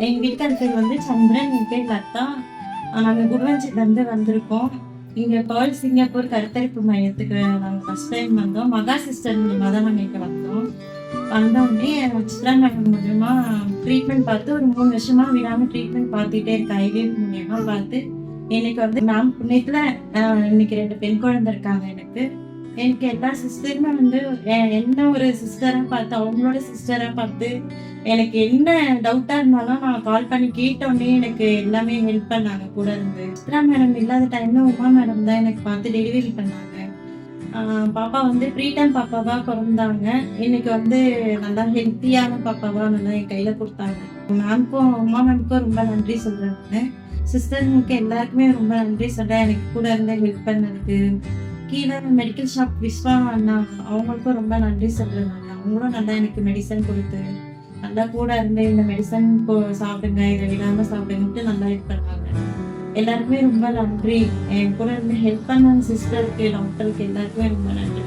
எங்க வீட்டுக்கார பேர் வந்து சந்திரன், என் பேர் லதா. நாங்க குருவஞ்சிலேருந்து வந்திருக்கோம். இங்க பேர்ல் சிங்கப்பூர் கருத்தரிப்பு மையத்துக்கு நாங்க ஃபர்ஸ்ட் டைம் வந்தோம். மகா சிஸ்டர் மூலியமா தான் நாங்க இங்க வந்தோம். வந்தோனே சித்ரா மேடம் மூலியமா ட்ரீட்மெண்ட் பார்த்து ஒரு 3 வருஷமா விடாம ட்ரீட்மெண்ட் பார்த்துட்டே இருக்கேன். ஐவிஎஃப் மூலியமா பார்த்து எனக்கு வந்து மேம் புண்ணியத்துல இன்னைக்கு 2 பெண் குழந்தை இருக்காங்க எனக்கு. எனக்கு எல்லா சிஸ்டருமே வந்து என்ன ஒரு சிஸ்டரா பார்த்து, அவங்களோட சிஸ்டரா பார்த்து, எனக்கு என்ன டவுட்டா இருந்தாலும் நான் கால் பண்ணி கேட்டோனே எனக்கு எல்லாமே ஹெல்ப் பண்ணாங்க கூட இருந்து. சித்ரா மேடம் இல்லாத டைம்ல உமா மேடம் தான் எனக்கு பார்த்து டெலிவரி பண்ணாங்க. பாப்பா வந்து ப்ரீடம் பாப்பாவா பிறந்தாங்க. இன்னைக்கு வந்து நல்லா ஹெல்த்தியான பாப்பாவா நல்லா என் கையில கொடுத்தாங்க. மேம்க்கும் உமா மேம்க்கும் ரொம்ப நன்றி சொல்றேன் நானு. சிஸ்டருக்கு எல்லாருக்குமே ரொம்ப நன்றி சொல்றேன். எனக்கு கூட இருந்து ஹெல்ப் பண்ணதுக்கு. கீழே மெடிக்கல் ஷாப் விஸ்வா அண்ணா அவங்களுக்கும் ரொம்ப நன்றி சொல்றேன் நான். அவங்களும் நல்லா எனக்கு மெடிசன் கொடுத்து நல்லா கூட இருந்து இந்த மெடிசன் சாப்பிடுங்க, இதை விடாம சாப்பிடுங்கன்ட்டு நல்லா இது பண்ணாங்க. எல்லாருக்குமே ரொம்ப நன்றி. என் கூட இருந்து ஹெல்ப் பண்ண சிஸ்டருக்கு, டாக்டருக்கு எல்லாருக்குமே ரொம்ப நன்றி.